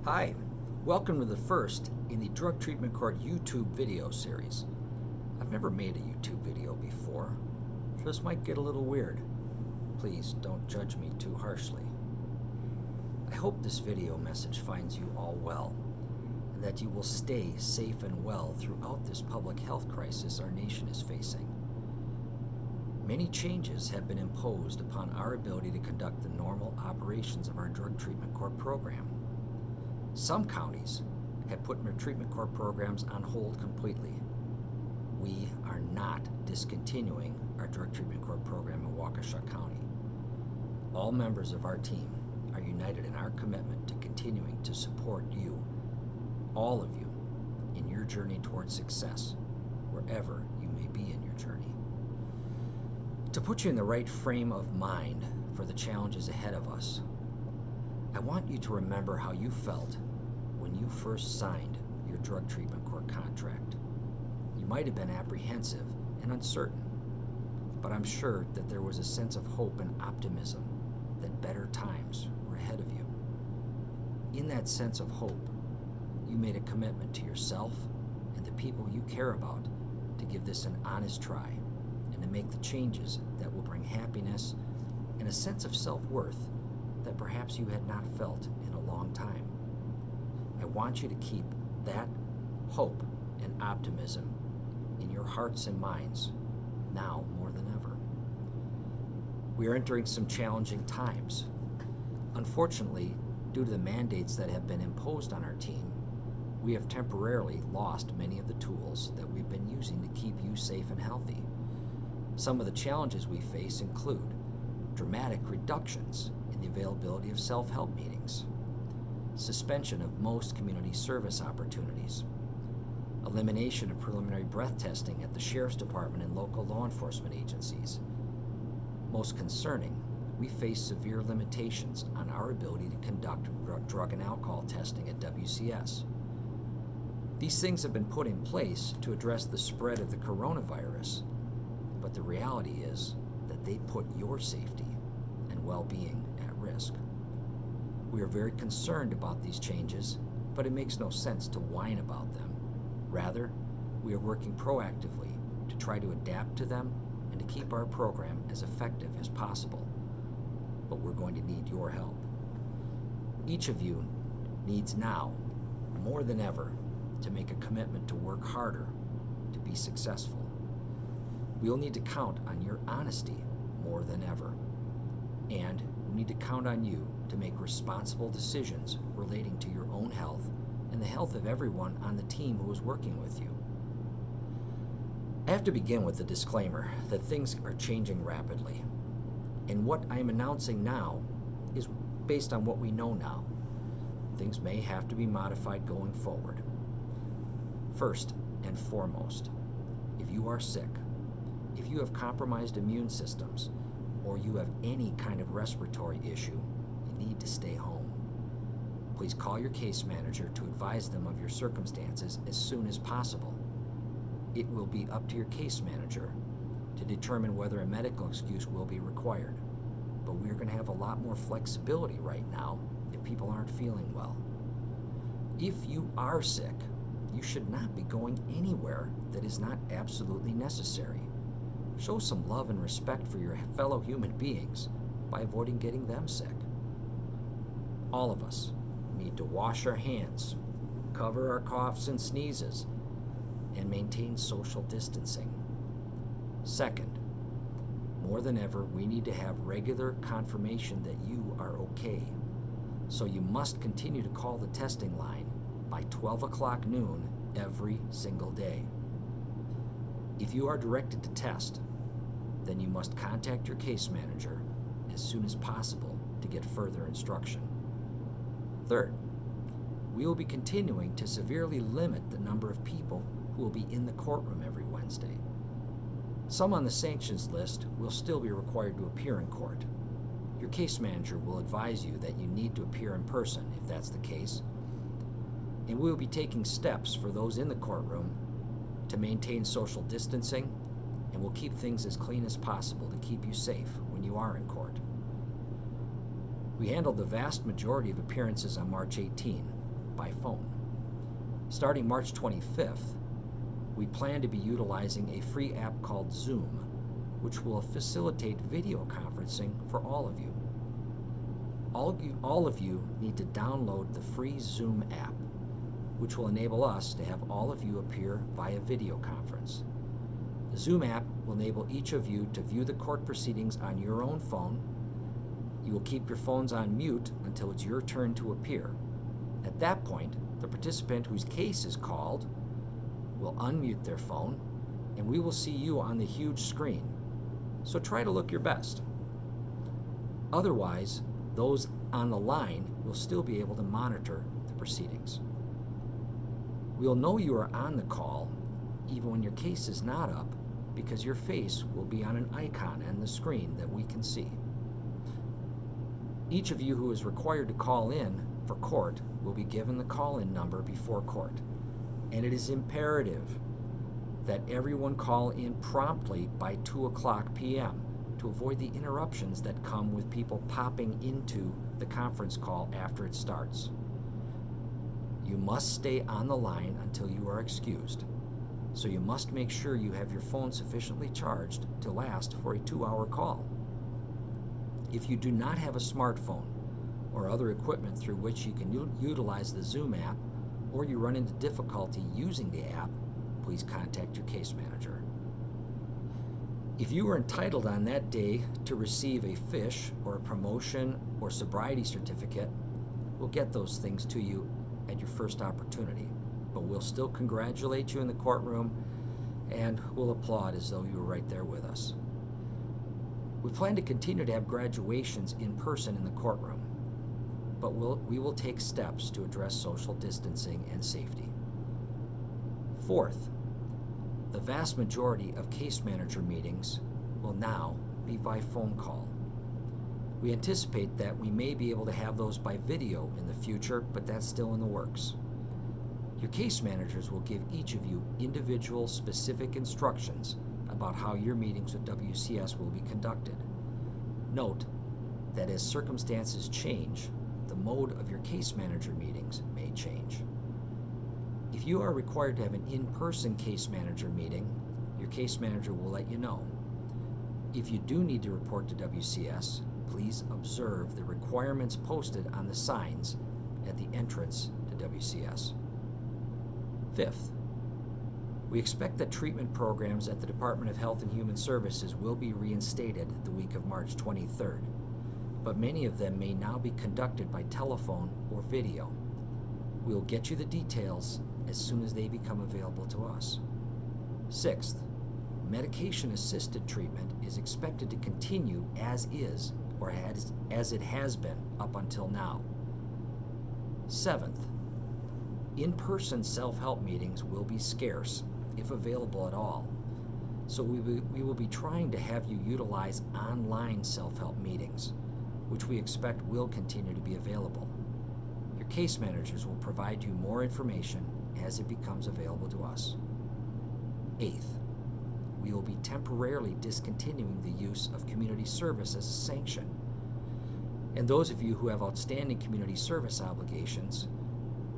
Hi, welcome to the first in the Drug Treatment Court YouTube video series. I've never made a YouTube video before, so this might get a little weird. Please don't judge me too harshly. I hope this video message finds you all well, and that you will stay safe and well throughout this public health crisis our nation is facing. Many changes have been imposed upon our ability to conduct the normal operations of our Drug Treatment Court program. Some counties have put their treatment court programs on hold completely. We are not discontinuing our drug treatment court program in Waukesha County. All members of our team are united in our commitment to continuing to support you, all of you, in your journey towards success, wherever you may be in your journey. To put you in the right frame of mind for the challenges ahead of us, I want you to remember how you felt when you first signed your drug treatment court contract. You might have been apprehensive and uncertain, but I'm sure that there was a sense of hope and optimism that better times were ahead of you. In that sense of hope, you made a commitment to yourself and the people you care about to give this an honest try and to make the changes that will bring happiness and a sense of self-worth that perhaps you had not felt in a long time. I want you to keep that hope and optimism in your hearts and minds now more than ever. We are entering some challenging times. Unfortunately, due to the mandates that have been imposed on our team, we have temporarily lost many of the tools that we've been using to keep you safe and healthy. Some of the challenges we face include dramatic reductions in the availability of self-help meetings, suspension of most community service opportunities, elimination of preliminary breath testing at the Sheriff's Department and local law enforcement agencies. Most concerning, we face severe limitations on our ability to conduct drug and alcohol testing at WCS. These things have been put in place to address the spread of the coronavirus, but the reality is that they put your safety and well-being at risk. We are very concerned about these changes, but it makes no sense to whine about them. Rather, we are working proactively to try to adapt to them and to keep our program as effective as possible. But we're going to need your help. Each of you needs now, more than ever, to make a commitment to work harder to be successful. We'll need to count on your honesty more than ever. And we need to count on you to make responsible decisions relating to your own health and the health of everyone on the team who is working with you. I have to begin with a disclaimer that things are changing rapidly. And what I am announcing now is based on what we know now. Things may have to be modified going forward. First and foremost, if you are sick, if you have compromised immune systems, or you have any kind of respiratory issue, you need to stay home. Please call your case manager to advise them of your circumstances as soon as possible. It will be up to your case manager to determine whether a medical excuse will be required, but we're going to have a lot more flexibility right now if people aren't feeling well. If you are sick, you should not be going anywhere that is not absolutely necessary. Show some love and respect for your fellow human beings by avoiding getting them sick. All of us need to wash our hands, cover our coughs and sneezes, and maintain social distancing. Second, more than ever, we need to have regular confirmation that you are okay. So you must continue to call the testing line by 12 o'clock noon every single day. If you are directed to test, then you must contact your case manager as soon as possible to get further instruction. Third, we will be continuing to severely limit the number of people who will be in the courtroom every Wednesday. Some on the sanctions list will still be required to appear in court. Your case manager will advise you that you need to appear in person if that's the case, and we will be taking steps for those in the courtroom to maintain social distancing, and we'll keep things as clean as possible to keep you safe when you are in court. We handled the vast majority of appearances on March 18, by phone. Starting March 25th, we plan to be utilizing a free app called Zoom, which will facilitate video conferencing for all of you. All of you need to download the free Zoom app, which will enable us to have all of you appear via video conference. The Zoom app will enable each of you to view the court proceedings on your own phone. You will keep your phones on mute until it's your turn to appear. At that point, the participant whose case is called will unmute their phone, and we will see you on the huge screen. So try to look your best. Otherwise, those on the line will still be able to monitor the proceedings. We'll know you are on the call even when your case is not up, because your face will be on an icon on the screen that we can see. Each of you who is required to call in for court will be given the call-in number before court, and it is imperative that everyone call in promptly by 2:00 p.m. to avoid the interruptions that come with people popping into the conference call after it starts. You must stay on the line until you are excused, so you must make sure you have your phone sufficiently charged to last for a 2-hour call. If you do not have a smartphone or other equipment through which you can utilize the Zoom app, or you run into difficulty using the app, please contact your case manager. If you are entitled on that day to receive a fish or a promotion or sobriety certificate, we'll get those things to you at your first opportunity, but we'll still congratulate you in the courtroom and we'll applaud as though you were right there with us. We plan to continue to have graduations in person in the courtroom, but we will take steps to address social distancing and safety. Fourth, the vast majority of case manager meetings will now be by phone call. We anticipate that we may be able to have those by video in the future, but that's still in the works. Your case managers will give each of you individual specific instructions about how your meetings with WCS will be conducted. Note that as circumstances change, the mode of your case manager meetings may change. If you are required to have an in-person case manager meeting, your case manager will let you know. If you do need to report to WCS, please observe the requirements posted on the signs at the entrance to WCS. Fifth, we expect that treatment programs at the Department of Health and Human Services will be reinstated the week of March 23rd, but many of them may now be conducted by telephone or video. We will get you the details as soon as they become available to us. Sixth, medication-assisted treatment is expected to continue as is or as it has been up until now. Seventh, in-person self-help meetings will be scarce, if available at all, so we will be trying to have you utilize online self-help meetings, which we expect will continue to be available. Your case managers will provide you more information as it becomes available to us. Eighth, we will be temporarily discontinuing the use of community service as a sanction. And those of you who have outstanding community service obligations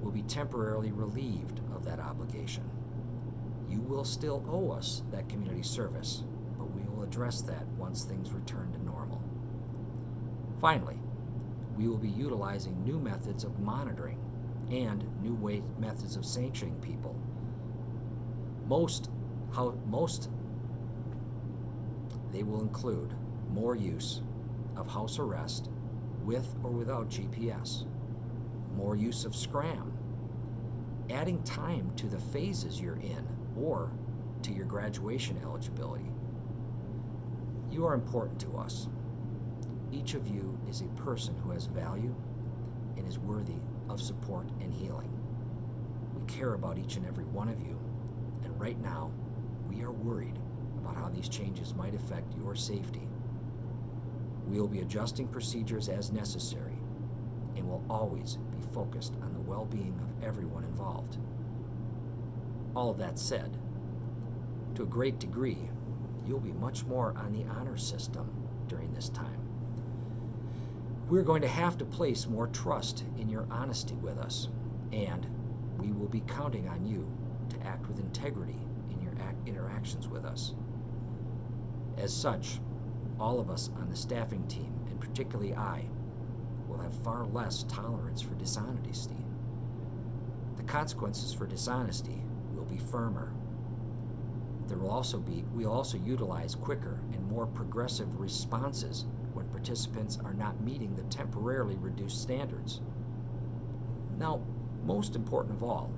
will be temporarily relieved of that obligation. You will still owe us that community service, but we will address that once things return to normal. Finally, we will be utilizing new methods of monitoring and new methods of sanctioning people. They will include more use of house arrest with or without GPS, more use of scram, adding time to the phases you're in or to your graduation eligibility. You are important to us. Each of you is a person who has value and is worthy of support and healing. We care about each and every one of you, and right now, we are worried about how these changes might affect your safety. We will be adjusting procedures as necessary and will always be focused on the well-being of everyone involved. All of that said, to a great degree, you'll be much more on the honor system during this time. We're going to have to place more trust in your honesty with us, And we will be counting on you to act with integrity in your interactions with us. As such, all of us on the staffing team, and particularly I, will have far less tolerance for dishonesty. The consequences for dishonesty will be firmer. We'll also utilize quicker and more progressive responses when participants are not meeting the temporarily reduced standards. Now, most important of all,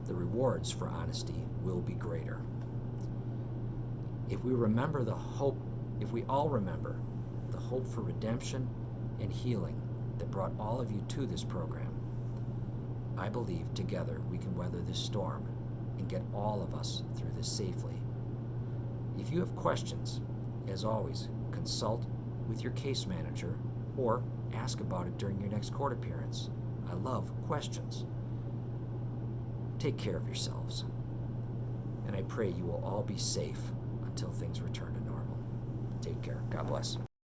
the rewards for honesty will be greater. If we all remember the hope for redemption and healing that brought all of you to this program, I believe together we can weather this storm and get all of us through this safely. If you have questions, as always, consult with your case manager or ask about it during your next court appearance. I love questions. Take care of yourselves, and I pray you will all be safe until things return to normal. Take care. God bless.